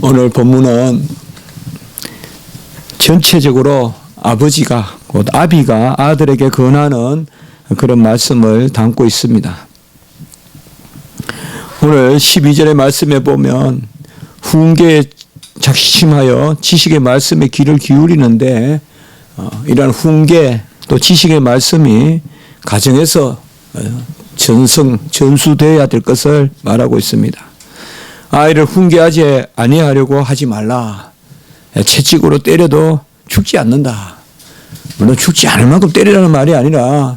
오늘 본문은 전체적으로 아버지가 곧 아비가 아들에게 권하는 그런 말씀을 담고 있습니다. 오늘 12절의 말씀에 보면 훈계에 작심하여 지식의 말씀에 귀를 기울이는데 이러한 훈계 또 지식의 말씀이 가정에서 전수되어야 될 것을 말하고 있습니다. 아이를 훈계하지 아니하려고 하지 말라. 채찍으로 때려도 죽지 않는다. 물론 죽지 않을 만큼 때리라는 말이 아니라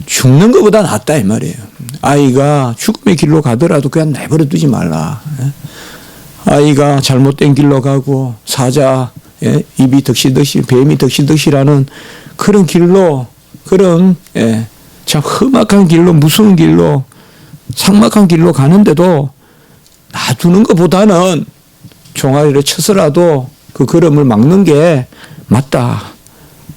죽는 것보다 낫다 이 말이에요. 아이가 죽음의 길로 가더라도 그냥 내버려 두지 말라. 아이가 잘못된 길로 가고 사자 입이 덕시덕시 뱀이 덕시덕시라는 그런 길로 그런 참 험악한 길로 무서운 길로 삭막한 길로 가는데도 놔두는 것보다는 종아리를 쳐서라도 그 걸음을 막는 게 맞다.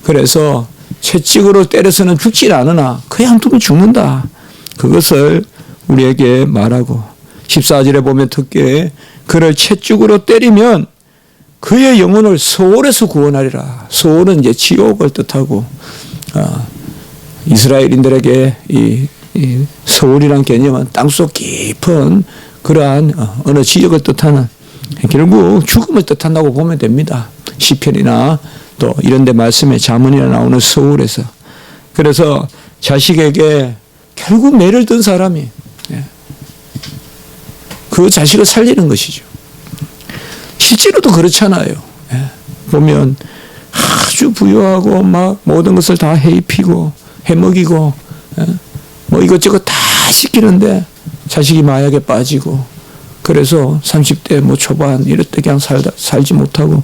그래서 채찍으로 때려서는 죽지 않으나 그냥 두면 죽는다. 그것을 우리에게 말하고 14절에 보면 특히 그를 채찍으로 때리면 그의 영혼을 소홀에서 구원하리라. 소홀은 이제 지옥을 뜻하고 이스라엘인들에게 이 소홀이라는 개념은 땅속 깊은 그러한 어느 지역을 뜻하는 결국 죽음을 뜻한다고 보면 됩니다. 시편이나 또 이런 데 말씀에 잠언이나 나오는 소홀에서. 그래서 자식에게 결국 매를 든 사람이 그 자식을 살리는 것이죠. 실제로도 그렇잖아요. 보면 아주 부유하고 막 모든 것을 다 해입히고 해먹이고 뭐 이것저것 다 시키는데 자식이 마약에 빠지고 그래서 30대 뭐 초반 이럴 때 그냥 살지 못하고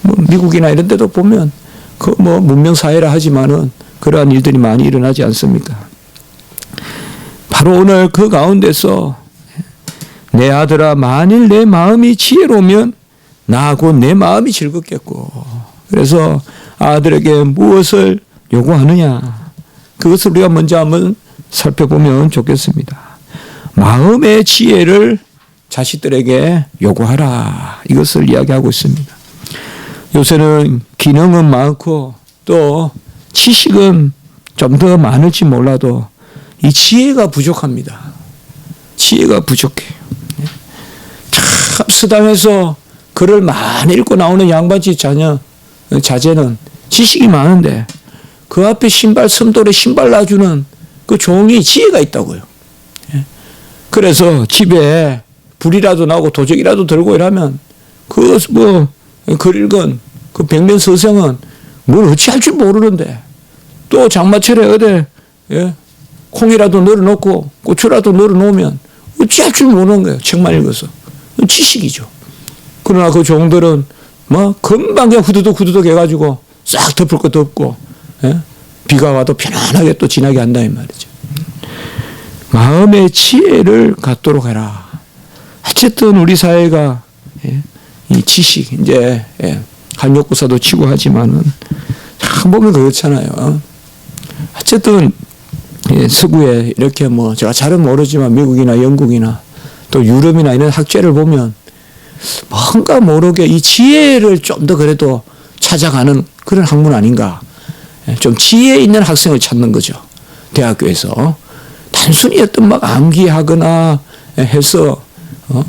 뭐 미국이나 이런 데도 보면 그 뭐 문명 사회라 하지만은 그러한 일들이 많이 일어나지 않습니까? 바로 오늘 그 가운데서 내 아들아 만일 내 마음이 지혜로우면 나하고 내 마음이 즐겁겠고 그래서 아들에게 무엇을 요구하느냐 그것을 우리가 먼저 한번 살펴보면 좋겠습니다. 마음의 지혜를 자식들에게 요구하라 이것을 이야기하고 있습니다. 요새는 기능은 많고 또 지식은 좀 더 많을지 몰라도 이 지혜가 부족합니다. 지혜가 부족해요. 참 서당에서 글을 많이 읽고 나오는 양반집 자제는 지식이 많은데 그 앞에 섬돌에 신발 놔주는 그 종이 지혜가 있다고요. 그래서 집에 불이라도 나고 도적이라도 들고 이러면 글 읽은 그 백면서성은 뭘 어찌할 줄 모르는데 또 장마철에 어디 콩이라도 널어놓고 고추라도 널어놓으면 어찌할 줄 모르는 거예요. 책만 읽어서. 지식이죠. 그러나 그 종들은 뭐 금방 그냥 후두둑 해가지고 싹 덮을 것도 없고 비가 와도 편안하게 또 지나게 한다 이 말이죠. 마음의 지혜를 갖도록 해라. 어쨌든 우리 사회가 이 지식 이제 한욕구사도 치고 하지만은 참 보면 그렇잖아요. 어쨌든 서구에 이렇게 뭐 제가 잘은 모르지만 미국이나 영국이나 또 유럽이나 이런 학제를 보면 뭔가 모르게 이 지혜를 좀 더 그래도 찾아가는 그런 학문 아닌가. 좀 지혜 있는 학생을 찾는 거죠. 대학교에서. 단순히 어떤 막 암기하거나 해서 뭐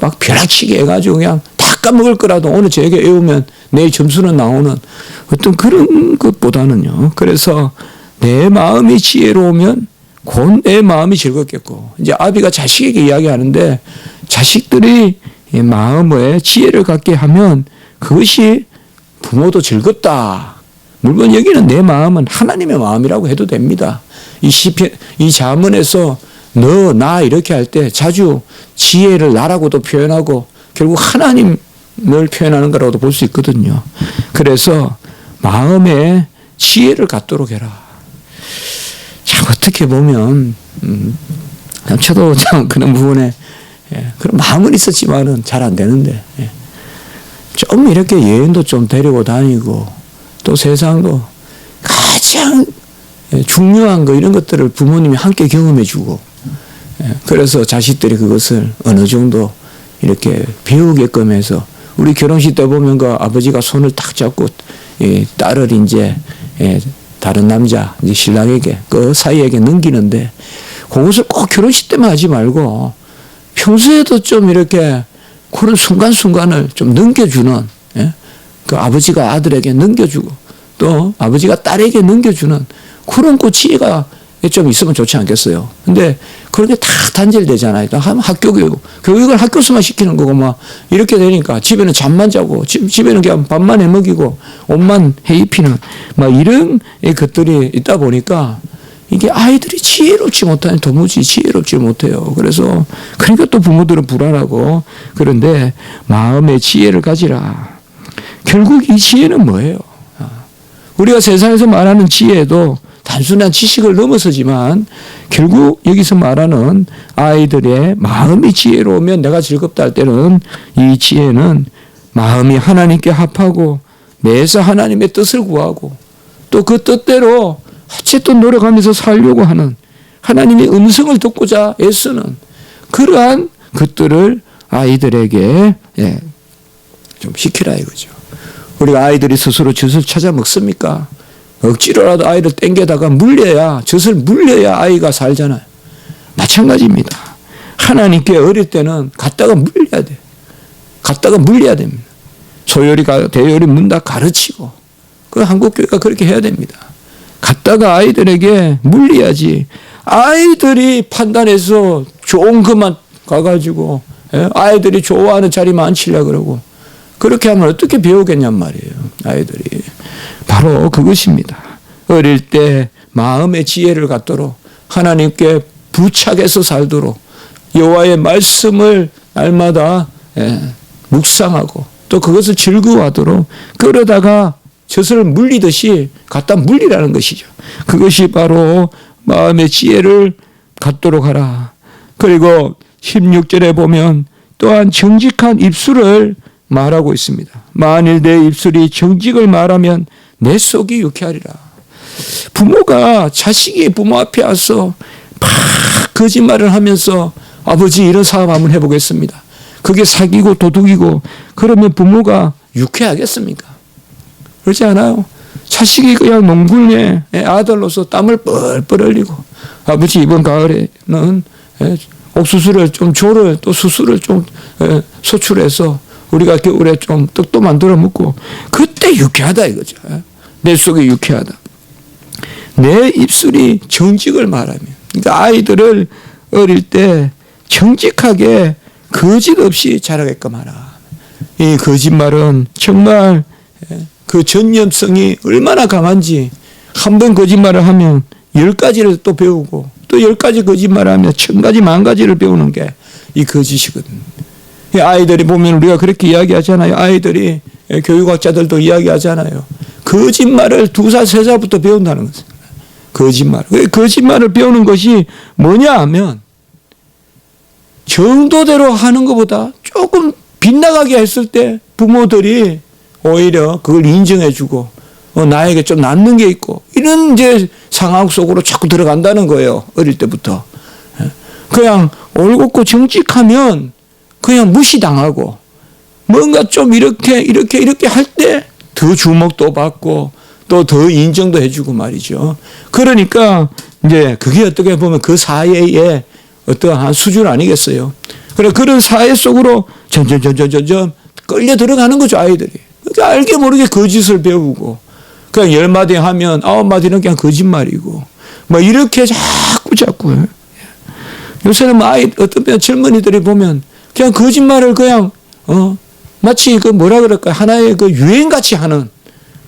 막 벼락치기 해가지고 그냥 다 까먹을 거라도 오늘 저에게 외우면 내일 점수는 나오는 어떤 그런 것보다는요. 그래서 내 마음이 지혜로우면 곧 내 마음이 즐겁겠고 이제 아비가 자식에게 이야기하는데 자식들이 마음에 지혜를 갖게 하면 그것이 부모도 즐겁다. 물론 여기는 내 마음은 하나님의 마음이라고 해도 됩니다. 이 잠언에서 너, 나 이렇게 할 때 자주 지혜를 나라고도 표현하고 결국 하나님을 표현하는 거라고도 볼 수 있거든요. 그래서 마음에 지혜를 갖도록 해라. 참 어떻게 보면 저도 참 그런 부분에 그런 마음은 있었지만은 잘 안 되는데 좀 이렇게 여행도 좀 데리고 다니고 또 세상도 가장 중요한 거 이런 것들을 부모님이 함께 경험해 주고 그래서 자식들이 그것을 어느 정도 이렇게 배우게끔 해서 우리 결혼식 때 보면 그 아버지가 손을 딱 잡고 딸을 이제 다른 남자 이제 신랑에게 그 사이에게 넘기는데 그것을 꼭 결혼식 때만 하지 말고 평소에도 좀 이렇게 그런 순간순간을 좀 넘겨주는 그 아버지가 아들에게 넘겨주고 또 아버지가 딸에게 넘겨주는 그런 그 지혜가 좀 있으면 좋지 않겠어요. 근데 그런 게 다 단절되잖아요. 학교 교육을 학교에서만 시키는 거고 막 이렇게 되니까 집에는 잠만 자고 집에는 그냥 밥만 해 먹이고 옷만 해 입히는 막 이런 것들이 있다 보니까 이게 아이들이 지혜롭지 못하니 도무지 지혜롭지 못해요. 그래서 그러니까 또 부모들은 불안하고 그런데 마음의 지혜를 가지라. 결국 이 지혜는 뭐예요? 우리가 세상에서 말하는 지혜도 단순한 지식을 넘어서지만 결국 여기서 말하는 아이들의 마음이 지혜로우면 내가 즐겁다 할 때는 이 지혜는 마음이 하나님께 합하고 매사 하나님의 뜻을 구하고 또 그 뜻대로 어쨌든 노력하면서 살려고 하는 하나님의 음성을 듣고자 애쓰는 그러한 것들을 아이들에게 좀 시키라 이거죠. 우리가 아이들이 스스로 젖을 찾아 먹습니까? 억지로라도 아이를 땡겨다가 젖을 물려야 아이가 살잖아요. 마찬가지입니다. 하나님께 어릴 때는 갖다가 물려야 돼. 갖다가 물려야 됩니다. 소요리, 대요리 문 다 가르치고 그 한국교회가 그렇게 해야 됩니다. 갖다가 아이들에게 물려야지. 아이들이 판단해서 좋은 것만 가가지고 아이들이 좋아하는 자리만 앉히려고 그러고 그렇게 하면 어떻게 배우겠냔 말이에요. 아이들이. 바로 그것입니다. 어릴 때 마음의 지혜를 갖도록 하나님께 부착해서 살도록 여호와의 말씀을 날마다 묵상하고 또 그것을 즐거워하도록 그러다가 젖을 물리듯이 갖다 물리라는 것이죠. 그것이 바로 마음의 지혜를 갖도록 하라. 그리고 16절에 보면 또한 정직한 입술을 말하고 있습니다. 만일 내 입술이 정직을 말하면 내 속이 유쾌하리라. 부모가 자식이 부모 앞에 와서 막 거짓말을 하면서 아버지 이런 사업 한번 해보겠습니다. 그게 사기고 도둑이고 그러면 부모가 유쾌하겠습니까? 그렇지 않아요? 자식이 그냥 농군의 아들로서 땀을 뻘뻘 흘리고 아버지 이번 가을에는 옥수수를 좀 조를 또 수수를 좀 소출해서 우리가 겨울에 좀 떡도 만들어 먹고 그때 유쾌하다 이거죠. 내 속이 유쾌하다. 내 입술이 정직을 말하면 그러니까 아이들을 어릴 때 정직하게 거짓 없이 자라게끔 하라. 이 거짓말은 정말 그 전념성이 얼마나 강한지 한 번 거짓말을 하면 10가지를 또 배우고 또 10가지 거짓말을 하면 1000가지 10,000가지를 배우는 게 이 거짓이거든요. 아이들이 보면 우리가 그렇게 이야기하잖아요. 아이들이 교육학자들도 이야기하잖아요. 거짓말을 2살, 3살부터 배운다는 거죠. 거짓말. 거짓말을 배우는 것이 뭐냐 하면 정도대로 하는 것보다 조금 빗나가게 했을 때 부모들이 오히려 그걸 인정해주고 나에게 좀 남는 게 있고 이런 이제 상황 속으로 자꾸 들어간다는 거예요. 어릴 때부터. 그냥 올곧고 정직하면 그냥 무시당하고 뭔가 좀 이렇게 할 때 더 주목도 받고 또 더 인정도 해주고 말이죠. 그러니까 이제 그게 어떻게 보면 그 사회의 어떠한 수준 아니겠어요. 그래 그런 사회 속으로 점점 끌려 들어가는 거죠 아이들이. 그러니까 알게 모르게 거짓을 배우고 그냥 10마디 하면 9마디는 그냥 거짓말이고 뭐 이렇게 자꾸 요새는 뭐 어떤 젊은이들이 보면 그냥 거짓말을 그냥 마치 그 뭐라 그럴까 하나의 그 유행같이 하는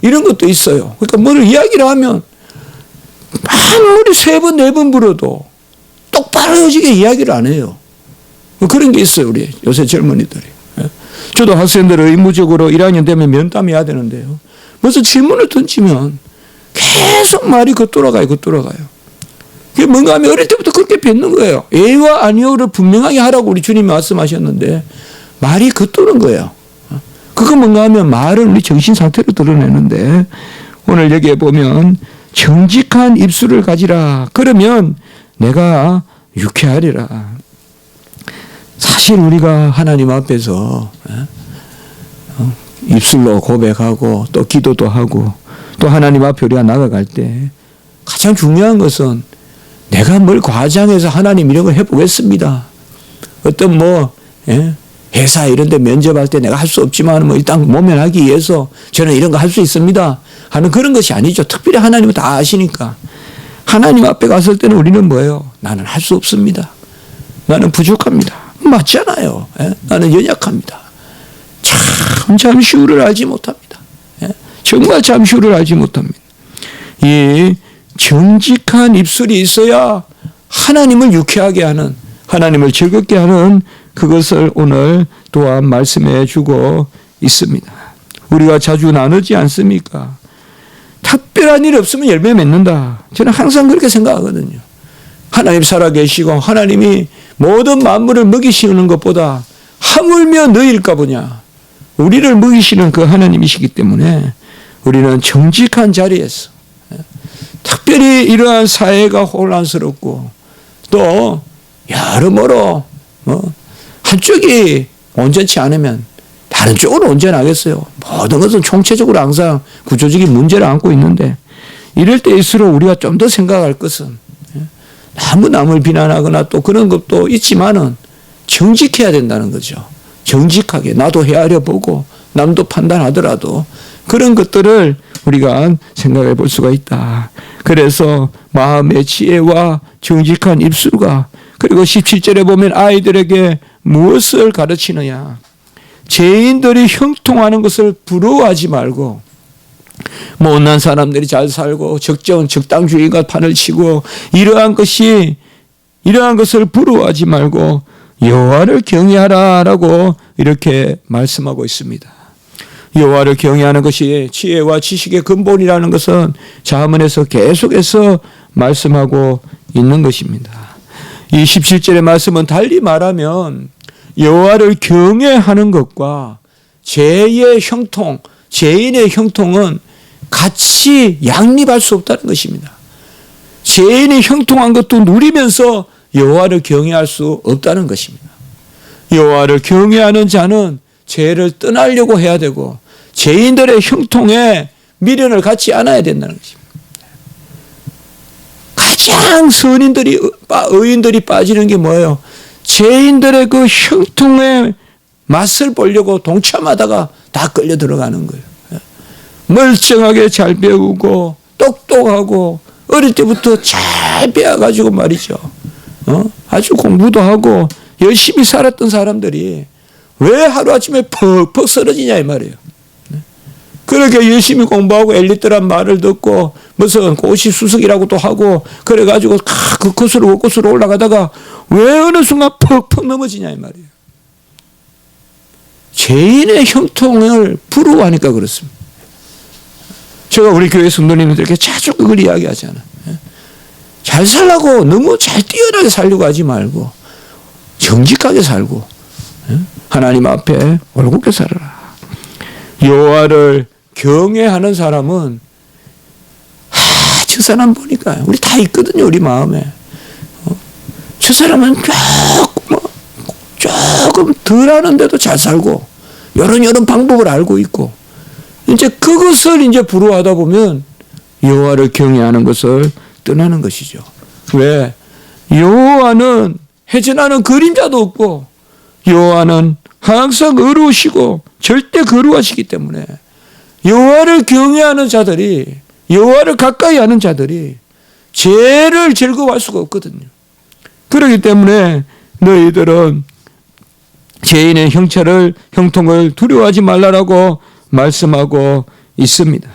이런 것도 있어요. 그러니까 뭐를 이야기를 하면 아무리 3번 4번 불어도 똑바로지게 이야기를 안 해요. 그런 게 있어요 우리 요새 젊은이들이. 저도 학생들을 의무적으로 1학년 되면 면담해야 되는데요. 무슨 질문을 던지면 계속 말이 겉돌아가요. 그게 뭔가 하면 어릴 때부터 그렇게 뱉는 거예요. 예와 아니오를 분명하게 하라고 우리 주님이 말씀하셨는데 말이 겉도는 거예요. 그거 뭔가 하면 말은 우리 정신 상태로 드러내는데 오늘 여기에 보면 정직한 입술을 가지라. 그러면 내가 유쾌하리라. 사실 우리가 하나님 앞에서 입술로 고백하고 또 기도도 하고 또 하나님 앞에 우리가 나아갈 때 가장 중요한 것은 내가 뭘 과장해서 하나님 이런 걸 해보겠습니다. 어떤 회사 이런 데 면접할 때 내가 할 수 없지만 일단 모면하기 위해서 저는 이런 거 할 수 있습니다 하는 그런 것이 아니죠. 특별히 하나님은 다 아시니까. 하나님 앞에 갔을 때는 우리는 뭐예요? 나는 할 수 없습니다. 나는 부족합니다. 맞잖아요. 나는 연약합니다. 잠시후를 알지 못합니다. 정말 잠시후를 알지 못합니다. 이 정직한 입술이 있어야 하나님을 유쾌하게 하는, 하나님을 즐겁게 하는 그것을 오늘 또한 말씀해 주고 있습니다. 우리가 자주 나누지 않습니까? 특별한 일 없으면 열매 맺는다. 저는 항상 그렇게 생각하거든요. 하나님 살아계시고 하나님이 모든 만물을 먹이시는 것보다 하물며 너희일까 보냐. 우리를 먹이시는 그 하나님이시기 때문에 우리는 정직한 자리에서 특별히 이러한 사회가 혼란스럽고 또 여러모로 한쪽이 온전치 않으면 다른 쪽은 온전하겠어요. 모든 것은 총체적으로 항상 구조적인 문제를 안고 있는데 이럴 때일수록 우리가 좀 더 생각할 것은 너무 남을 비난하거나 또 그런 것도 있지만은 정직해야 된다는 거죠. 정직하게 나도 헤아려 보고 남도 판단하더라도 그런 것들을 우리가 생각해 볼 수가 있다. 그래서 마음의 지혜와 정직한 입술과 그리고 17절에 보면 아이들에게 무엇을 가르치느냐. 죄인들이 형통하는 것을 부러워하지 말고 못난 사람들이 잘 살고 적당주의가 판을 치고 이러한 것을 부러워하지 말고 여호와를 경외하라라고 이렇게 말씀하고 있습니다. 여호와를 경외하는 것이 지혜와 지식의 근본이라는 것은 잠언에서 계속해서 말씀하고 있는 것입니다. 이 17절의 말씀은 달리 말하면 여호와를 경외하는 것과 죄의 형통, 죄인의 형통은 같이 양립할 수 없다는 것입니다. 죄인이 형통한 것도 누리면서 여호와를 경외할 수 없다는 것입니다. 여호와를 경외하는 자는 죄를 떠나려고 해야 되고 죄인들의 형통에 미련을 갖지 않아야 된다는 것입니다. 가장 의인들이 빠지는 게 뭐예요? 죄인들의 그 형통의 맛을 보려고 동참하다가 다 끌려 들어가는 거예요. 멀쩡하게 잘 배우고 똑똑하고 어릴 때부터 잘 배워가지고 말이죠. 아주 공부도 하고 열심히 살았던 사람들이 왜 하루아침에 퍽퍽 쓰러지냐 이 말이에요. 그렇게 열심히 공부하고 엘리트란 말을 듣고 무슨 고시수석이라고도 하고 그래가지고 그 곳으로 올라가다가 왜 어느 순간 퍽퍽 넘어지냐 이 말이에요. 죄인의 형통을 부러워하니까 그렇습니다. 제가 우리 교회 성도님들에게 자주 그걸 이야기하잖아요. 잘 살라고 너무 잘 뛰어나게 살려고 하지 말고 정직하게 살고 하나님 앞에 올곧게 살아라. 여호와를 경외하는 사람은 저 사람 보니까 우리 다 있거든요. 우리 마음에. 저 사람은 조금 덜 하는데도 잘 살고 이런 방법을 알고 있고 이제 그것을 이제 부러워하다 보면 여호와를 경외하는 것을 떠나는 것이죠. 왜? 여호와는 해전하는 그림자도 없고 여호와는 항상 의로우시고 절대 거룩하시기 때문에 여호와를 경외하는 자들이 여호와를 가까이 하는 자들이 죄를 즐거워할 수가 없거든요. 그렇기 때문에 너희들은 죄인의 형통을 두려워하지 말라라고 말씀하고 있습니다.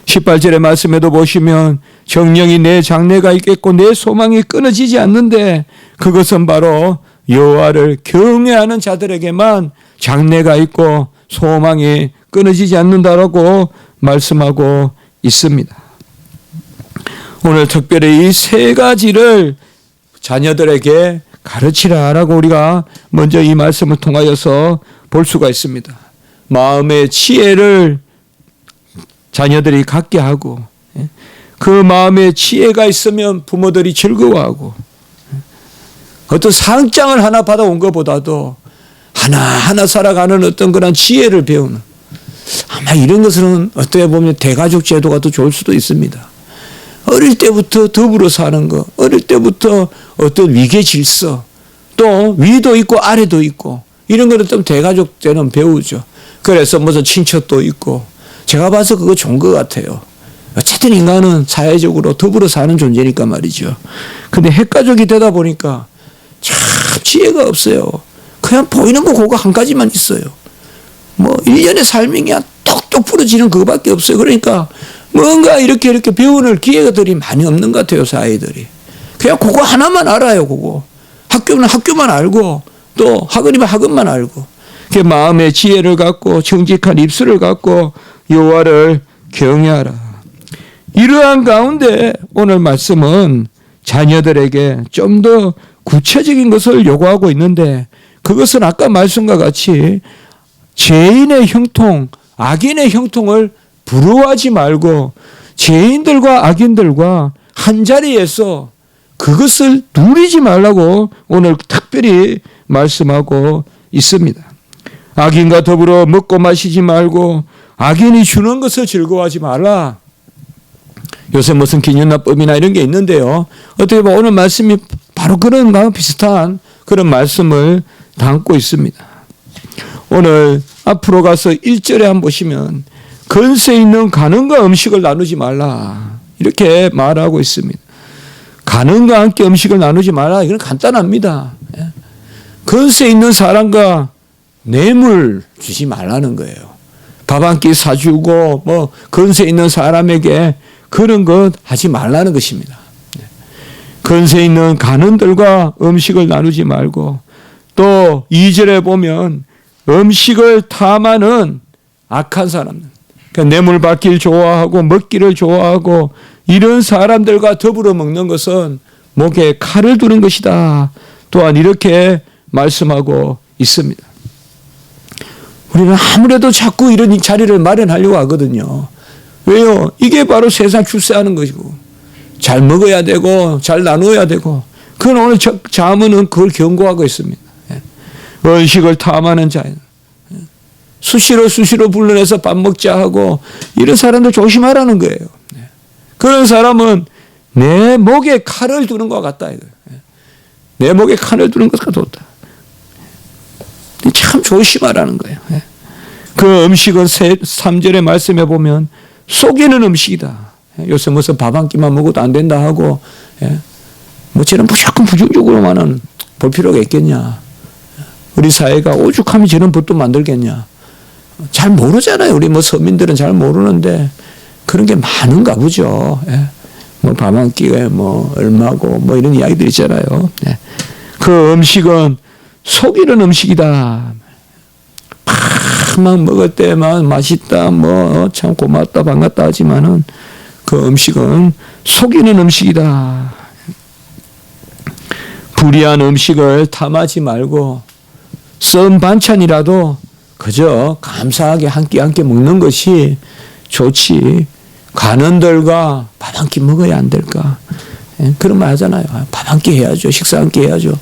18절의 말씀에도 보시면 정령이 내 장래가 있겠고 내 소망이 끊어지지 않는데 그것은 바로 여호와를 경외하는 자들에게만 장래가 있고 소망이 끊어지지 않는다라고 말씀하고 있습니다. 오늘 특별히 이 세 가지를 자녀들에게 가르치라라고 우리가 먼저 이 말씀을 통하여서 볼 수가 있습니다. 마음의 지혜를 자녀들이 갖게 하고 그 마음에 지혜가 있으면 부모들이 즐거워하고 어떤 상장을 하나 받아온 것보다도 하나하나 살아가는 어떤 그런 지혜를 배우는, 아마 이런 것은 어떻게 보면 대가족 제도가 더 좋을 수도 있습니다. 어릴 때부터 더불어 사는 거, 어릴 때부터 어떤 위계 질서, 또 위도 있고 아래도 있고, 이런 거는 좀 대가족 때는 배우죠. 그래서 무슨 친척도 있고, 제가 봐서 그거 좋은 것 같아요. 어쨌든 인간은 사회적으로 더불어 사는 존재니까 말이죠. 근데 핵가족이 되다 보니까 참 지혜가 없어요. 그냥 보이는 거 그거 한 가지만 있어요. 뭐 1년의 삶이 그냥 톡톡 부러지는 그거밖에 없어요. 그러니까 뭔가 이렇게 배우는 기회들이 많이 없는 것 같아요, 사회들이. 그냥 그거 하나만 알아요, 그거. 학교는 학교만 알고, 또 학원이면 학원만 알고. 마음의 지혜를 갖고 정직한 입술을 갖고 여호와를 경외하라. 이러한 가운데 오늘 말씀은 자녀들에게 좀 더 구체적인 것을 요구하고 있는데, 그것은 아까 말씀과 같이 죄인의 형통, 악인의 형통을 부러워하지 말고 죄인들과 악인들과 한자리에서 그것을 누리지 말라고 오늘 특별히 말씀하고 있습니다. 악인과 더불어 먹고 마시지 말고 악인이 주는 것을 즐거워하지 말라. 요새 무슨 기념납법이나 이런 게 있는데요. 어떻게 보면 오늘 말씀이 바로 그런 거와 비슷한 그런 말씀을 담고 있습니다. 오늘 앞으로 가서 1절에 한번 보시면 건세 있는 간음과 음식을 나누지 말라, 이렇게 말하고 있습니다. 간음과 함께 음식을 나누지 말라, 이건 간단합니다. 건세 있는 사람과 뇌물 주지 말라는 거예요. 밥 한 끼 사주고 뭐 건세 있는 사람에게 그런 것 하지 말라는 것입니다. 건세 있는 간음들과 음식을 나누지 말고, 또 2절에 보면 음식을 탐하는 악한 사람들, 그러니까 뇌물 받기를 좋아하고 먹기를 좋아하고 이런 사람들과 더불어 먹는 것은 목에 칼을 두는 것이다, 또한 이렇게 말씀하고 있습니다. 우리는 아무래도 자꾸 이런 자리를 마련하려고 하거든요. 왜요? 이게 바로 세상 출세하는 것이고, 잘 먹어야 되고 잘 나눠야 되고, 그건 오늘 자문은 그걸 경고하고 있습니다. 음식을 탐하는 자예요. 수시로 불러내서 밥 먹자 하고 이런 사람들 조심하라는 거예요. 그런 사람은 내 목에 칼을 두는 것 같다, 이거예요. 내 목에 칼을 두는 것 같다. 참 조심하라는 거예요. 그 음식을 3절의 말씀에 보면 속이는 음식이다. 요새 무슨 밥 한 끼만 먹어도 안 된다 하고, 뭐 저는 무조건 부정적으로만은 볼 필요가 있겠냐. 우리 사회가 오죽하면 저런 법도 만들겠냐. 잘 모르잖아요. 우리 뭐 서민들은 잘 모르는데 그런 게 많은가 보죠. 뭐 밥 한 끼에 뭐 얼마고 뭐 이런 이야기들 있잖아요. 그 음식은 속이는 음식이다. 막 먹을 때만 맛있다, 뭐 참 고맙다, 반갑다 하지만은 그 음식은 속이는 음식이다. 불의한 음식을 탐하지 말고 썬 반찬이라도 그저 감사하게 한 끼 한 끼 먹는 것이 좋지. 간원들과 밥 한 끼 먹어야 안 될까? 그런 말 하잖아요. 밥 한 끼 해야죠. 식사 한 끼 해야죠.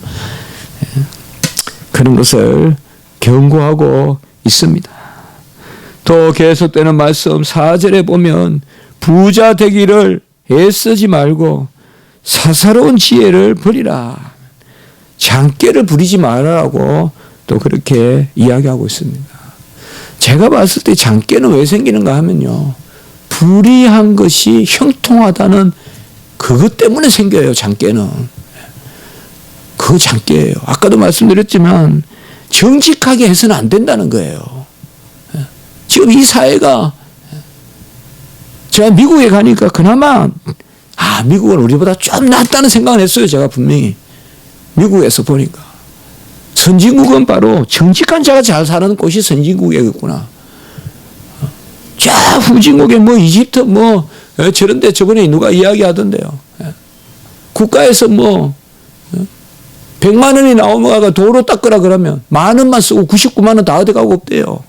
그런 것을 경고하고 있습니다. 또 계속되는 말씀 4절에 보면 부자 되기를 애쓰지 말고 사사로운 지혜를 버리라. 장깨를 부리지 말라고 또 그렇게 이야기하고 있습니다. 제가 봤을 때 장깨는 왜 생기는가 하면요, 불의한 것이 형통하다는 그것 때문에 생겨요. 장깨는 그 장깨예요. 아까도 말씀드렸지만 정직하게 해서는 안 된다는 거예요. 지금 이 사회가, 제가 미국에 가니까 그나마 미국은 우리보다 좀 낫다는 생각을 했어요. 제가 분명히 미국에서 보니까 선진국은 바로 정직한 자가 잘 사는 곳이 선진국이겠구나. 저 후진국에 뭐 이집트 뭐 저런데 저번에 누가 이야기하던데요. 국가에서 뭐 100만 원이 나오면 도로 닦으라 그러면 10,000원만 쓰고 99만 원 다 어디가고 없대요.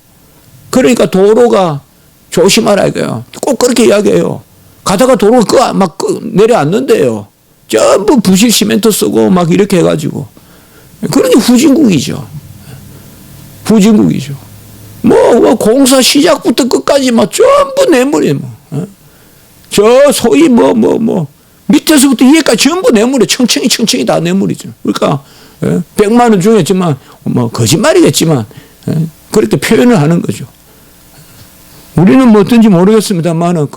그러니까 도로가 조심하라 이거예요. 꼭 그렇게 이야기해요. 가다가 도로가 막 내려앉는데요. 전부 부실 시멘트 쓰고 막 이렇게 해가지고 그런 게 후진국이죠. 후진국이죠. 뭐 공사 시작부터 끝까지 막 전부 뇌물이에요. 뭐. 저 소위 밑에서부터 위에까지 전부 뇌물이에요. 청청이 다 뇌물이죠. 그러니까 100만 원 중이었지만 뭐 거짓말이겠지만 그렇게 표현을 하는 거죠. 우리는 뭐 어떤지 모르겠습니다만은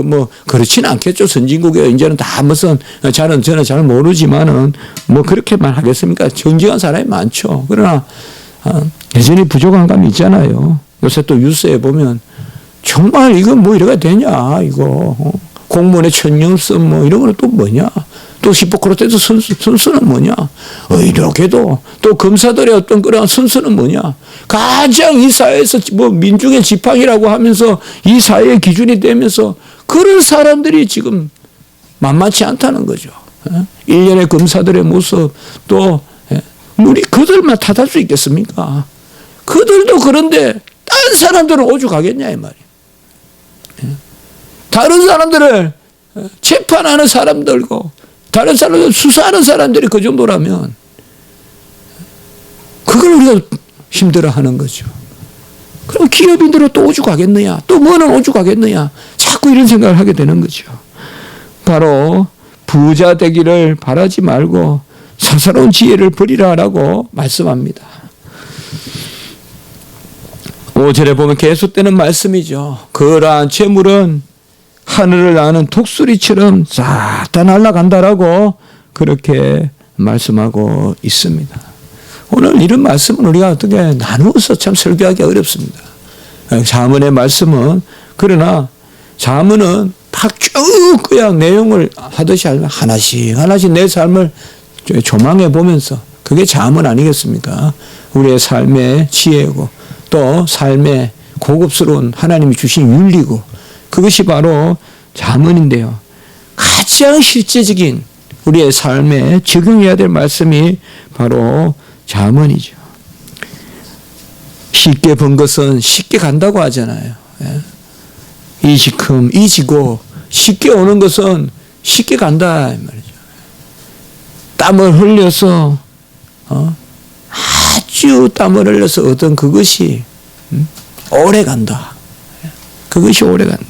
그렇지는 않겠죠. 선진국에 이제는 다 무슨 저는 잘 모르지만은 뭐 그렇게만 하겠습니까? 정직한 사람이 많죠. 그러나 여전히 부족한 감이 있잖아요. 요새 또 뉴스에 보면 정말 이건 뭐 이래가 되냐 이거 공무원의 천연성 뭐 이런 거는 또 뭐냐 또 히포크라테스 선수는 뭐냐 의료계도 또 검사들의 어떤 그런 선수는 뭐냐 가장 이 사회에서 뭐 민중의 지팡이라고 하면서 이 사회의 기준이 되면서 그런 사람들이 지금 만만치 않다는 거죠. 일련의 검사들의 모습 또 우리 그들만 탓할 수 있겠습니까? 그들도 그런데 다른 사람들은 오죽하겠냐 이 말이에요. 다른 사람들을 재판하는 사람들고 다른 사람들 수사하는 사람들이 그 정도라면 그걸 우리가 힘들어하는 거죠. 그럼 기업인들은 또 오죽하겠느냐 또 뭐는 오죽하겠느냐 자꾸 이런 생각을 하게 되는 거죠. 바로 부자 되기를 바라지 말고 사사로운 지혜를 버리라라고 말씀합니다. 5절에 보면 계속되는 말씀이죠. 그러한 재물은 하늘을 나는 독수리처럼 싹 다 날아간다라고 그렇게 말씀하고 있습니다. 오늘 이런 말씀은 우리가 어떻게 나누어서 참 설교하기 어렵습니다. 잠언의 말씀은 그러나 잠언은 쭉 그냥 내용을 하듯이 하나씩 내 삶을 조망해 보면서 그게 잠언 아니겠습니까? 우리의 삶의 지혜고 또 삶의 고급스러운 하나님이 주신 윤리고 그것이 바로 잠언인데요. 가장 실제적인 우리의 삶에 적용해야 될 말씀이 바로 잠언이죠. 쉽게 번 것은 쉽게 간다고 하잖아요. 이지금 이지고 쉽게 오는 것은 쉽게 간다 이 말이죠. 땀을 흘려서 아주 땀을 흘려서 얻은 그것이 오래 간다. 그것이 오래 간다.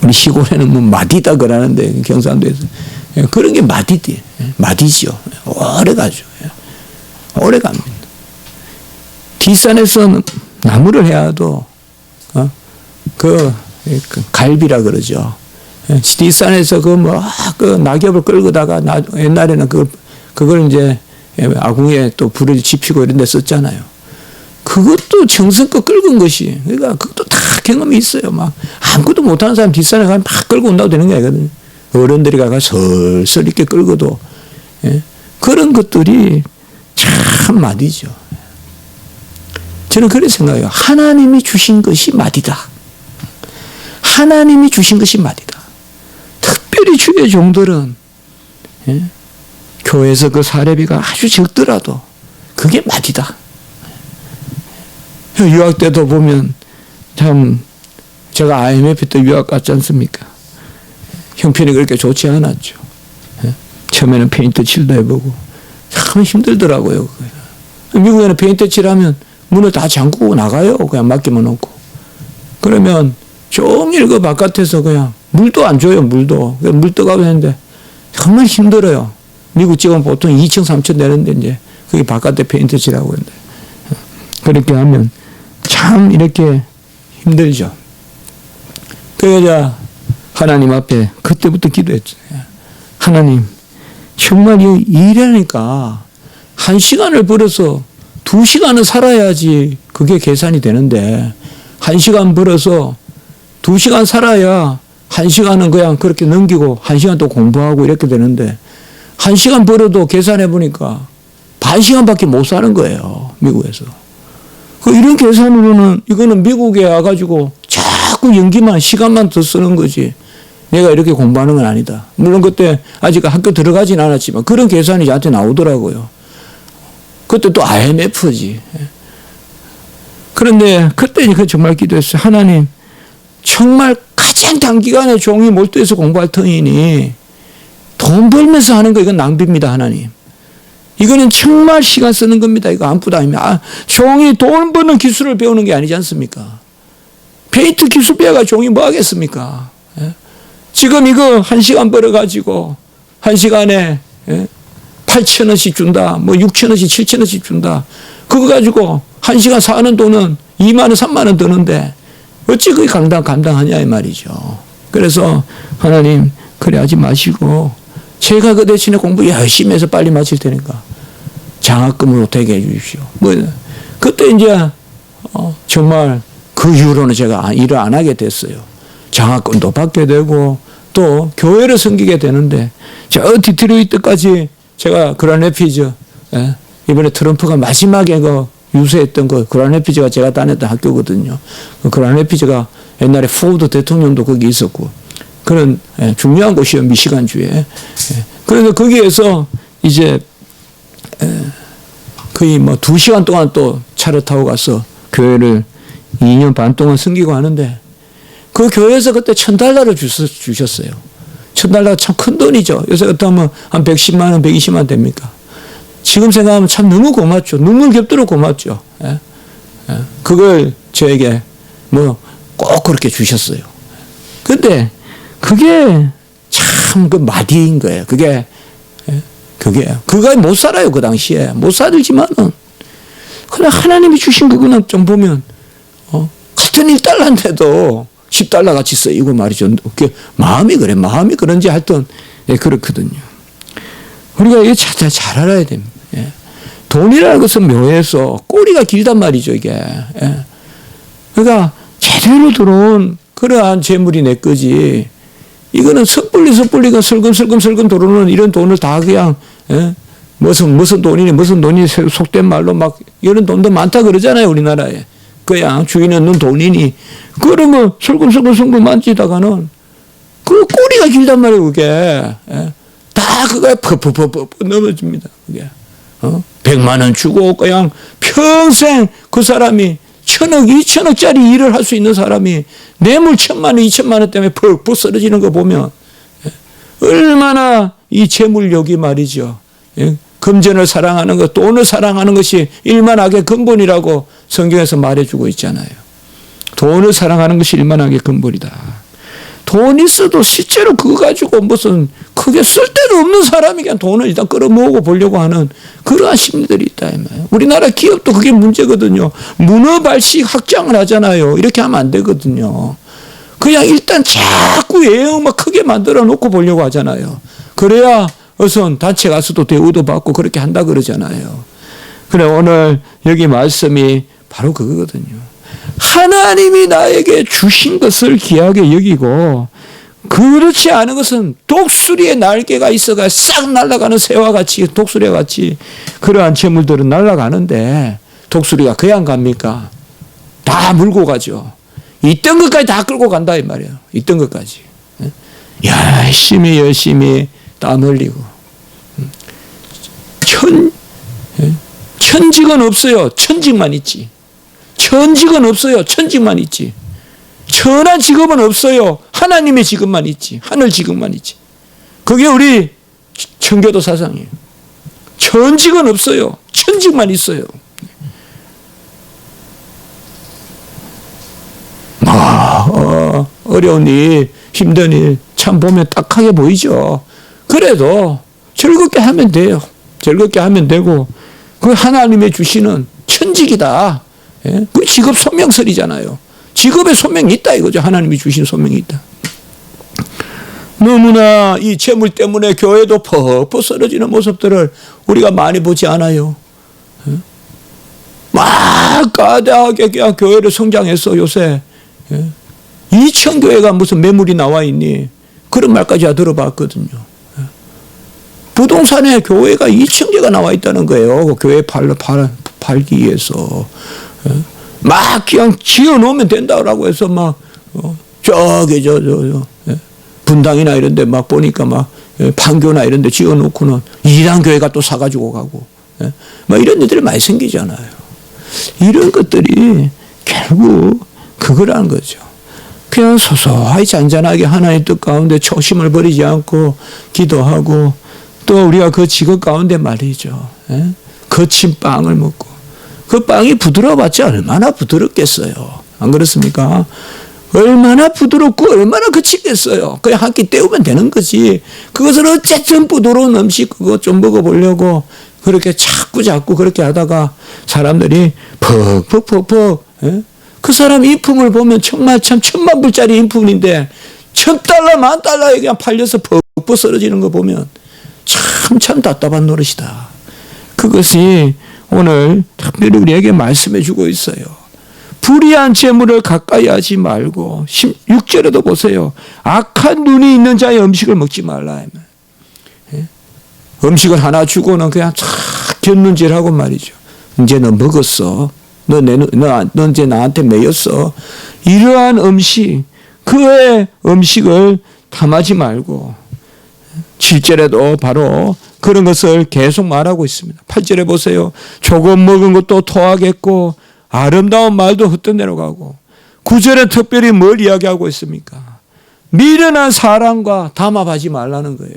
우리 시골에는 뭐 마디다 그러는데 경상도에서 그런 게 마디죠. 오래 가죠. 오래 갑니다. 뒷산에서 나무를 해야도 그 갈비라 그러죠. 뒷산에서 그 낙엽을 끌고다가 옛날에는 그걸 이제 아궁이에 또 불을 지피고 이런 데 썼잖아요. 그것도 정성껏 끌은 것이, 그러니까 그것도 다 경험이 있어요. 막 아무것도 못하는 사람 뒷산에 가면 막 끌고 온다고 되는 게 아니거든요. 어른들이 가서 설설 이렇게 끌고도 그런 것들이 참 마디죠. 저는 그렇게 생각해요. 하나님이 주신 것이 마디다. 하나님이 주신 것이 마디다. 특별히 주의 종들은 교회에서 그 사례비가 아주 적더라도 그게 마디다. 유학 때도 보면 참 제가 IMF 때 유학 갔지 않습니까? 형편이 그렇게 좋지 않았죠. 처음에는 페인트 칠도 해보고 참 힘들더라고요. 미국에는 페인트 칠하면 문을 다 잠그고 나가요. 그냥 맡기만 놓고. 그러면 종일 그 바깥에서 그냥 물도 안 줘요. 물도. 물 떠가고 했는데 정말 힘들어요. 미국 지금 보통 2층 3층 내는데 이제 그게 바깥에 페인트 칠하고 있는데 그렇게 하면 참 이렇게 힘들죠. 그러자 하나님 앞에 그때부터 기도했죠. 하나님 정말 이 일하니까 1시간을 벌어서 2시간은 살아야지 그게 계산이 되는데 1시간 벌어서 2시간 살아야 1시간은 그냥 그렇게 넘기고 1시간 또 공부하고 이렇게 되는데 1시간 벌어도 계산해 보니까 반 시간밖에 못 사는 거예요. 미국에서. 이런 계산으로는 이거는 미국에 와가지고 자꾸 연기만 시간만 더 쓰는 거지. 내가 이렇게 공부하는 건 아니다. 물론 그때 아직 학교 들어가진 않았지만 그런 계산이 저한테 나오더라고요. 그때 또 IMF지. 그런데 그때 정말 기도했어요. 하나님 정말 가장 단기간에 종이 몰두해서 공부할 터이니 돈 벌면서 하는 거 이건 낭비입니다. 하나님. 이거는 정말 시간 쓰는 겁니다. 이거 아무것도 아닙니다. 종이 돈 버는 기술을 배우는 게 아니지 않습니까? 페인트 기술 배워가 종이 뭐 하겠습니까? 예? 지금 이거 1시간 벌어가지고 1시간에 8,000원씩 준다. 뭐 6,000원씩 7,000원씩 준다. 그거 가지고 1시간 사는 돈은 2만 원 3만 원 드는데 어찌 그게 감당하냐 이 말이죠. 그래서 하나님 그래 하지 마시고 제가 그 대신에 공부 열심히 해서 빨리 마칠 테니까 장학금으로 되게 해 주십시오. 뭐 그때 이제 정말 그 이후로는 제가 일을 안 하게 됐어요. 장학금도 받게 되고 또 교회를 섬기게 되는데 저 디트로이트까지 제가 그란 레피즈 이번에 트럼프가 마지막에 유세했던 그란 레피즈가 제가 다녔던 학교거든요. 그란 레피즈가 옛날에 포드 대통령도 거기 있었고 그런 중요한 곳이에요. 미시간주에. 그래서 거기에서 이제 거의 뭐 2시간 동안 또 차를 타고 가서 교회를 2년 반 동안 섬기고 하는데 그 교회에서 그때 $1,000 주셨어요. $1,000 참 큰 돈이죠. 요새 그렇다면 한 110만 원, 120만 원 됩니까? 지금 생각하면 참 너무 고맙죠. 눈물 겹도록 고맙죠. 그걸 저에게 뭐 꼭 그렇게 주셨어요. 근데 그게 참 그 마디인 거예요. 그게 못 살아요. 그 당시에. 못 살지만은 그냥 하나님이 주신 그거는 좀 보면 같은 $1인데도 $10 같이 쓰이고 말이죠. 마음이 그래. 마음이 그런지 하여튼 그렇거든요. 우리가 이거 잘 알아야 됩니다. 돈이라는 것은 묘해서 꼬리가 길단 말이죠. 이게. 그러니까 제대로 들어온 그러한 재물이 내 거지. 이거는 섣불리가 슬금슬금 들어오는 이런 돈을 다 그냥 무슨 돈이 속된 말로 막 이런 돈도 많다 그러잖아요. 우리나라에. 그냥 주인 없는 돈이니 그러면 슬금슬금 만지다가는 그 꼬리가 길단 말이에요. 그게. 다 그거에 퍼퍼 넘어집니다. 그게. 100만 원 주고 그냥 평생 그 사람이 1,000억, 2,000억짜리 일을 할 수 있는 사람이 뇌물 1,000만 원, 2,000만 원 때문에 퍽퍽 쓰러지는 거 보면 얼마나 이 재물욕이 말이죠. 금전을 사랑하는 것, 돈을 사랑하는 것이 일만악의 근본이라고 성경에서 말해주고 있잖아요. 돈을 사랑하는 것이 일만악의 근본이다. 돈 있어도 실제로 그거 가지고 무슨 크게 쓸데도 없는 사람이 그냥 돈을 일단 끌어모으고 보려고 하는 그러한 심리들이 있다. 우리나라 기업도 그게 문제거든요. 문어발식 확장을 하잖아요. 이렇게 하면 안 되거든요. 그냥 일단 자꾸 외형 막 크게 만들어 놓고 보려고 하잖아요. 그래야 어선 단체 가서도 대우도 받고 그렇게 한다 그러잖아요. 그래 오늘 여기 말씀이 바로 그거거든요. 하나님이 나에게 주신 것을 귀하게 여기고 그렇지 않은 것은 독수리의 날개가 있어가 싹 날아가는 새와 같이 독수리와 같이 그러한 재물들은 날아가는데 독수리가 그냥 갑니까? 다 물고 가죠. 있던 것까지 다 끌고 간다 이 말이에요. 있던 것까지. 열심히 땀 흘리고 천직은 없어요. 천직만 있지. 천직은 없어요. 천직만 있지. 천한 직업은 없어요. 하나님의 직업만 있지. 하늘 직업만 있지. 그게 우리 청교도 사상이에요. 천직은 없어요. 천직만 있어요. 어려운 일, 힘든 일, 참 보면 딱하게 보이죠. 그래도 즐겁게 하면 돼요. 즐겁게 하면 되고, 그 하나님의 주시는 천직이다. 그 직업 소명설이잖아요. 직업에 소명이 있다 이거죠. 하나님이 주신 소명이 있다. 너무나 이 재물 때문에 교회도 퍽퍽 쓰러지는 모습들을 우리가 많이 보지 않아요. 막 까다하게 그냥 교회를 성장해서 요새 2,000교회가 무슨 매물이 나와 있니? 그런 말까지 다 들어봤거든요. 부동산에 교회가 2,000개가 나와 있다는 거예요. 그 교회 팔기 위해서. 막 그냥 지어놓으면 된다고 해서 막 저기 분당이나 이런 데 막 보니까 막 판교나 이런 데 지어놓고는 이단 교회가 또 사가지고 가고 막 이런 일들이 많이 생기잖아요. 이런 것들이 결국 그거라는 거죠. 그냥 소소하게 잔잔하게 하나의 뜻 가운데 초심을 버리지 않고 기도하고 또 우리가 그 직업 가운데 말이죠. 예? 거친 빵을 먹고 그 빵이 부드러워봤자 얼마나 부드럽겠어요. 안 그렇습니까? 얼마나 부드럽고 얼마나 거치겠어요. 그냥 한 끼 때우면 되는 거지. 그것을 어쨌든 부드러운 음식 그거 좀 먹어보려고 그렇게 자꾸 그렇게 하다가 사람들이 퍽 예? 그 사람 인품을 보면 정말 참 1,000,000불짜리 인품인데 1,000달러, 10,000달러에 그냥 팔려서 퍽 쓰러지는 거 보면 참 답답한 노릇이다. 그것이 오늘 특별히 우리에게 말씀해 주고 있어요. 불의한 재물을 가까이 하지 말고 6절에도 보세요. 악한 눈이 있는 자의 음식을 먹지 말라. 음식을 하나 주고는 그냥 쫙 곁눈질하고 말이죠. 이제 너 먹었어. 너 이제 나한테 매였어. 이러한 음식, 그의 음식을 탐하지 말고 7절에도 바로 그런 것을 계속 말하고 있습니다. 8절에 보세요. 조금 먹은 것도 토하겠고 아름다운 말도 헛되내려 가고 9절에 특별히 뭘 이야기하고 있습니까? 미련한 사람과 담합하지 말라는 거예요.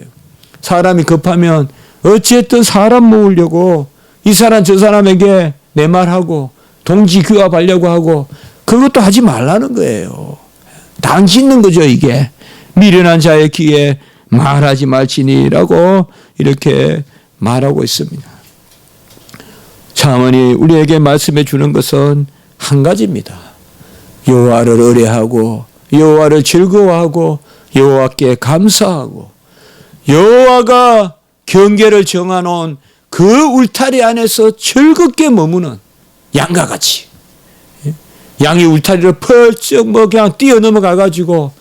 사람이 급하면 어쨌든 사람 모으려고 이 사람 저 사람에게 내 말하고 동지 규합하려고 하고 그것도 하지 말라는 거예요. 당 짓는 거죠 이게. 미련한 자의 귀에 말하지 말지니라고 이렇게 말하고 있습니다. 차원이 우리에게 말씀해 주는 것은 한 가지입니다. 여호와를 의뢰하고 여호와를 즐거워하고 여호와께 감사하고 여호와가 경계를 정해놓은 그 울타리 안에서 즐겁게 머무는 양과 같이 양이 울타리를 펄쩍 그냥 뛰어넘어가 가지고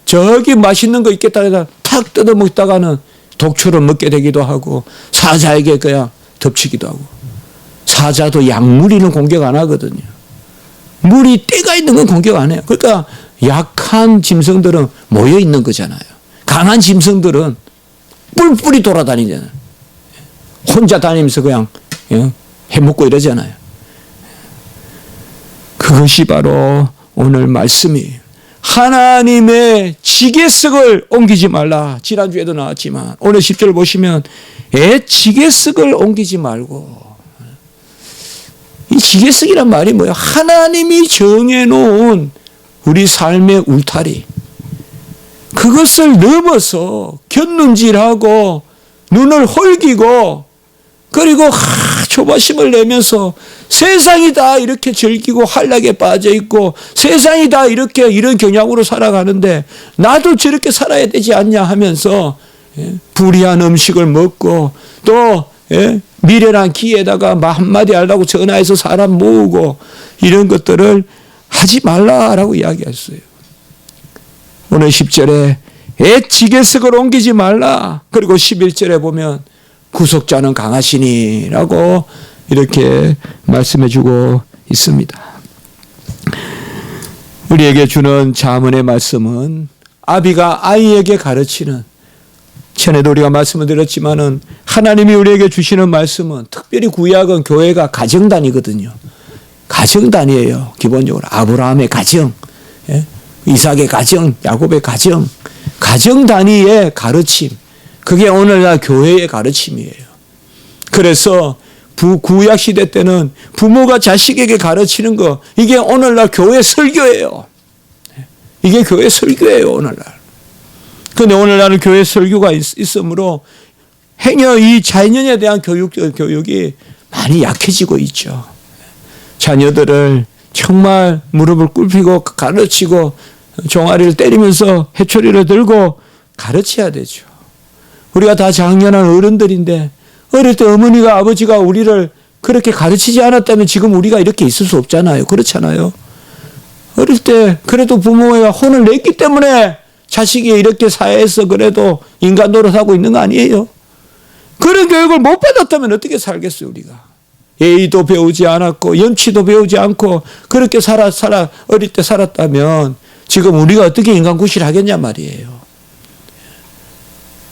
저기 맛있는 거 있겠다 해서 탁 뜯어먹다가는 독초를 먹게 되기도 하고 사자에게 그냥 덮치기도 하고 사자도 약무리는 공격 안 하거든요. 물이 때가 있는 건 공격 안 해요. 그러니까 약한 짐승들은 모여 있는 거잖아요. 강한 짐승들은 뿔뿔이 돌아다니잖아요. 혼자 다니면서 그냥 해먹고 이러잖아요. 그것이 바로 오늘 말씀이에요. 하나님의 지게석을 옮기지 말라. 지난주에도 나왔지만 오늘 10절 보시면 지게석을 옮기지 말고. 이 지게석이란 말이 뭐예요? 하나님이 정해놓은 우리 삶의 울타리, 그것을 넘어서 곁눈질하고 눈을 홀기고 그리고 조바심을 내면서 세상이 다 이렇게 즐기고 한락에 빠져 있고 세상이 다 이렇게 이런 경향으로 살아가는데 나도 저렇게 살아야 되지 않냐 하면서 불의한 음식을 먹고 또 미련한 기에다가 한마디 하려고 전화해서 사람 모으고 이런 것들을 하지 말라라고 이야기했어요. 오늘 10절에 지게석을 옮기지 말라. 그리고 11절에 보면 구속자는 강하시니라고 이렇게 말씀해 주고 있습니다. 우리에게 주는 잠언의 말씀은 아비가 아이에게 가르치는, 전에도 우리가 말씀을 드렸지만은 하나님이 우리에게 주시는 말씀은 특별히 구약은 교회가 가정단이거든요. 가정단이에요. 기본적으로 아브라함의 가정, 이삭의 가정, 야곱의 가정, 가정 단위의 가르침, 그게 오늘날 교회의 가르침이에요. 그래서 구약 시대 때는 부모가 자식에게 가르치는 거, 이게 오늘날 교회 설교예요. 이게 교회 설교예요, 오늘날. 그런데 오늘날은 교회 설교가 있으므로 행여 이 자녀에 대한 교육이 많이 약해지고 있죠. 자녀들을 정말 무릎을 꿇히고 가르치고 종아리를 때리면서 해초리를 들고 가르쳐야 되죠. 우리가 다 장년한 어른들인데 어릴 때 어머니가 아버지가 우리를 그렇게 가르치지 않았다면 지금 우리가 이렇게 있을 수 없잖아요. 그렇잖아요. 어릴 때 그래도 부모가 혼을 냈기 때문에 자식이 이렇게 사회에서 그래도 인간 노릇하고 있는 거 아니에요. 그런 교육을 못 받았다면 어떻게 살겠어요, 우리가. 예의도 배우지 않았고 염치도 배우지 않고 그렇게 어릴 때 살았다면 지금 우리가 어떻게 인간 구실을 하겠냐 말이에요.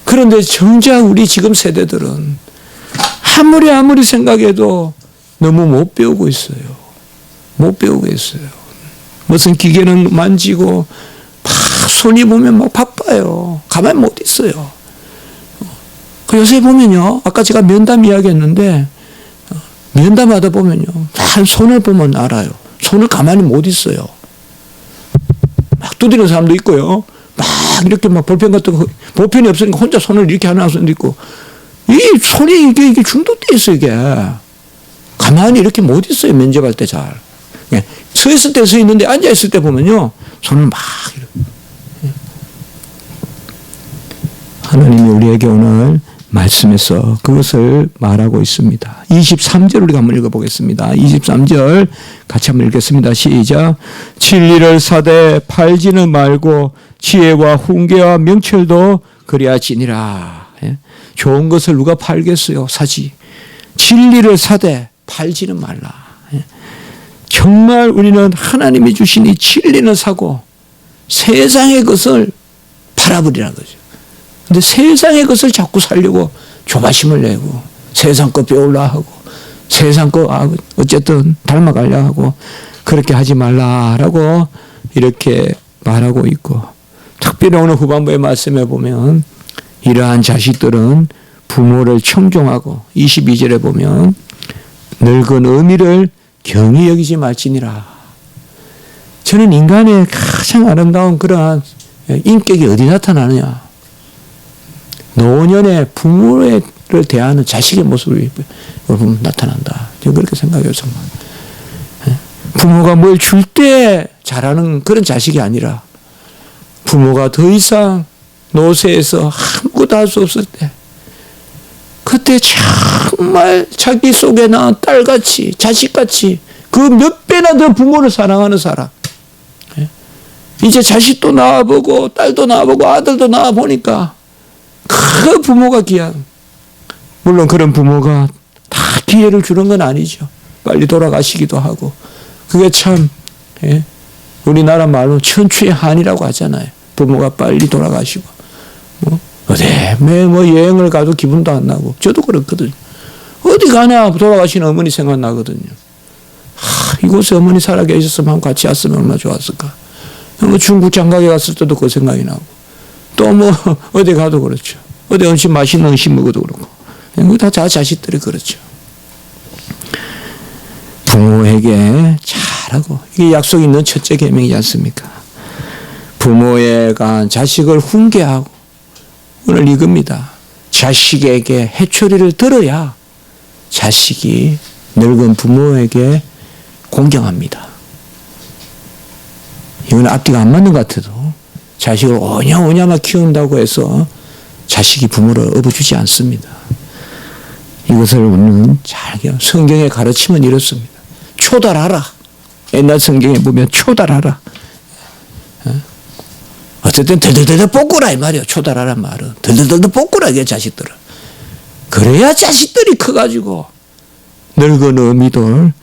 그런데 정작 우리 지금 세대들은 아무리 생각해도 너무 못 배우고 있어요. 못 배우고 있어요. 무슨 기계는 만지고 막 손이 보면 막 바빠요. 가만히 못 있어요. 요새 보면요, 아까 제가 면담 이야기했는데 면담하다 보면요. 한 손을 보면 알아요. 손을 가만히 못 있어요. 막 두드리는 사람도 있고요. 막 이렇게 막 볼펜 같은 거, 볼펜이 없으니까 혼자 손을 이렇게 하는 사람도 있고. 이 손이 이게 중독돼 있어, 이게. 가만히 이렇게 못 있어요. 면접할 때 잘. 서 있을 때 서 있는데 앉아 있을 때 보면요. 손을 막 이렇게. 하나님이 우리에게 오늘 말씀에서 그것을 말하고 있습니다. 23절 우리가 한번 읽어보겠습니다. 23절 같이 한번 읽겠습니다. 시작. 진리를 사되 팔지는 말고 지혜와 훈계와 명철도 그리하지니라. 좋은 것을 누가 팔겠어요? 사지. 진리를 사되 팔지는 말라. 정말 우리는 하나님이 주신 이 진리는 사고 세상의 것을 팔아버리라는 거죠. 근데 세상의 것을 자꾸 살려고 조바심을 내고 세상 거 배우려 하고 세상 거 어쨌든 닮아가려 하고 그렇게 하지 말라라고 이렇게 말하고 있고, 특별히 오늘 후반부의 말씀에 보면 이러한 자식들은 부모를 청종하고 22절에 보면 늙은 어미를 경히 여기지 말지니라. 저는 인간의 가장 아름다운 그러한 인격이 어디 나타나느냐. 노년의 부모를 대하는 자식의 모습을 보면 나타난다. 저는 그렇게 생각해요. 정말. 부모가 뭘 줄 때 잘하는 그런 자식이 아니라 부모가 더 이상 노쇠해서 아무것도 할 수 없을 때 그때 정말 자기 속에 낳은 딸같이 자식같이 그 몇 배나 더 부모를 사랑하는 사람. 이제 자식도 낳아보고 딸도 낳아보고 아들도 낳아보니까 그 부모가 귀한. 물론 그런 부모가 다 기회를 주는 건 아니죠. 빨리 돌아가시기도 하고. 그게 참 우리나라 말로 천추의 한이라고 하잖아요. 부모가 빨리 돌아가시고 어디 뭐 여행을 가도 기분도 안 나고. 저도 그렇거든요. 어디 가나 돌아가시는 어머니 생각나거든요. 이곳에 어머니 살아계셨으면 같이 왔으면 얼마나 좋았을까. 뭐 중국 장가게 갔을 때도 그 생각이 나고 또 뭐 어디 가도 그렇죠. 어디 음식 맛있는 음식 먹어도 그렇고 다 자식들이 그렇죠. 부모에게 잘하고 이게 약속 있는 첫째 계명이지 않습니까? 부모가 자식을 훈계하고 오늘 이겁니다. 자식에게 해초리를 들어야 자식이 늙은 부모에게 공경합니다. 이건 앞뒤가 안 맞는 것 같아도 자식을 오냐오냐만 키운다고 해서 자식이 부모를 업어주지 않습니다. 이것을 우리는 잘 성경의 가르침은 이렇습니다. 초달하라. 옛날 성경에 보면 초달하라. 어쨌든 덜덜덜 볶으라 이 말이에요. 초달하란 말은 덜덜덜 볶으라 이게 자식들을. 그래야 자식들이 커가지고 늙은 어미들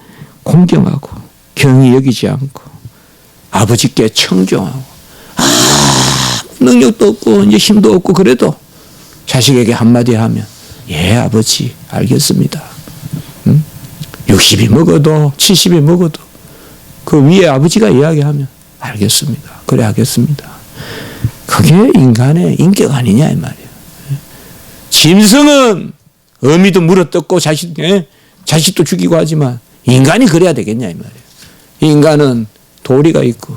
공경하고 경히 여기지 않고 아버지께 청종하고 능력도 없고 이제 힘도 없고 그래도 자식에게 한마디 하면 예 아버지 알겠습니다. 60이 먹어도 70이 먹어도 그 위에 아버지가 이야기하면 알겠습니다. 그래 하겠습니다. 그게 인간의 인격 아니냐 이 말이에요. 짐승은 어미도 물어뜯고 자식도 죽이고 하지만 인간이 그래야 되겠냐 이 말이에요. 인간은 도리가 있고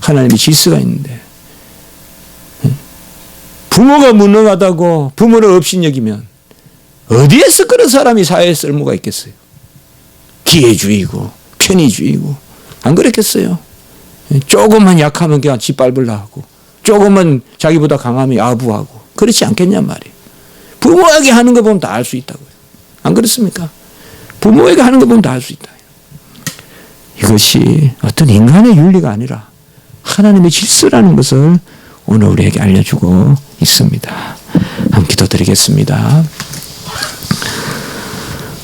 하나님의 질서가 있는데 부모가 무능하다고 부모를 업신여기면 어디에서 그런 사람이 사회에 쓸모가 있겠어요. 기회주의고 편의주의고 안 그랬겠어요. 조금만 약하면 그냥 짓밟으려 하고 조금만 자기보다 강하면 야부하고 그렇지 않겠냔 말이에요. 부모에게 하는 거 보면 다 알 수 있다고요. 안 그렇습니까? 부모에게 하는 거 보면 다 알 수 있다. 이것이 어떤 인간의 윤리가 아니라 하나님의 질서라는 것을 오늘 우리에게 알려주고 있습니다. 한번 기도드리겠습니다.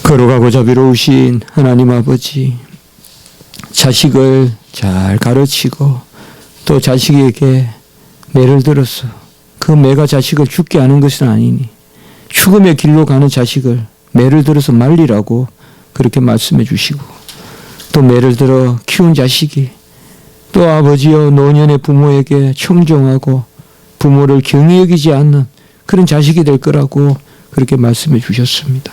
거룩하고 자비로우신 하나님 아버지, 자식을 잘 가르치고 또 자식에게 매를 들어서 그 매가 자식을 죽게 하는 것은 아니니 죽음의 길로 가는 자식을 매를 들어서 말리라고 그렇게 말씀해 주시고 또 매를 들어 키운 자식이 또 아버지여 노년의 부모에게 청종하고 부모를 경히 여기지 않는 그런 자식이 될 거라고 그렇게 말씀해 주셨습니다.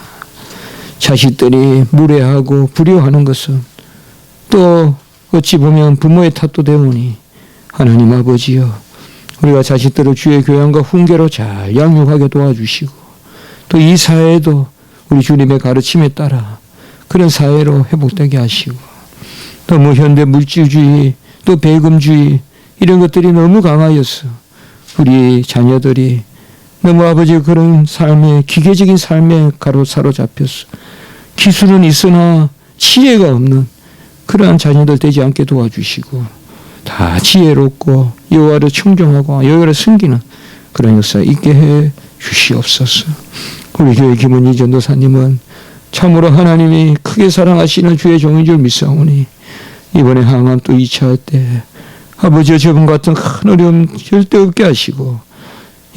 자식들이 무례하고 불효하는 것은 또 어찌 보면 부모의 탓도 되오니 하나님 아버지여, 우리가 자식들을 주의 교양과 훈계로 잘 양육하게 도와주시고 또 이 사회도 우리 주님의 가르침에 따라 그런 사회로 회복되게 하시고, 너무 현대 물질주의 또 배금주의 이런 것들이 너무 강하여서 우리 자녀들이 너무 아버지 그런 삶에, 기계적인 삶에 사로잡혀서 기술은 있으나 지혜가 없는 그러한 자녀들 되지 않게 도와주시고, 다 지혜롭고 여호와를 청종하고 여호와를 섬기는 그런 역사 있게 해 주시옵소서. 우리 교회 김은희 전도사님은 참으로 하나님이 크게 사랑하시는 주의 종인 줄 믿사오니 이번에 항암 또 2차 할 때 아버지여 저분 같은 큰 어려움 절대 없게 하시고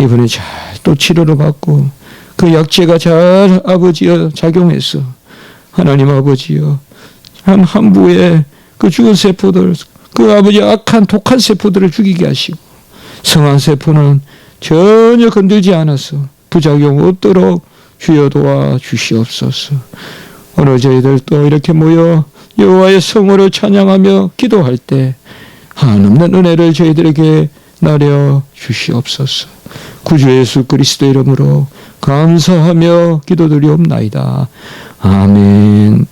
이번에 잘 또 치료를 받고 그 약재가 잘 아버지여 작용해서 하나님 아버지여 한 부에 그 죽은 세포들, 그 아버지 악한 독한 세포들을 죽이게 하시고 성한 세포는 전혀 건들지 않아서 부작용 없도록 주여 도와 주시옵소서. 오늘 저희들 또 이렇게 모여 여호와의 성호를 찬양하며 기도할 때 한없는 은혜를 저희들에게 나려 주시옵소서. 구주 예수 그리스도 이름으로 감사하며 기도드리옵나이다. 아멘.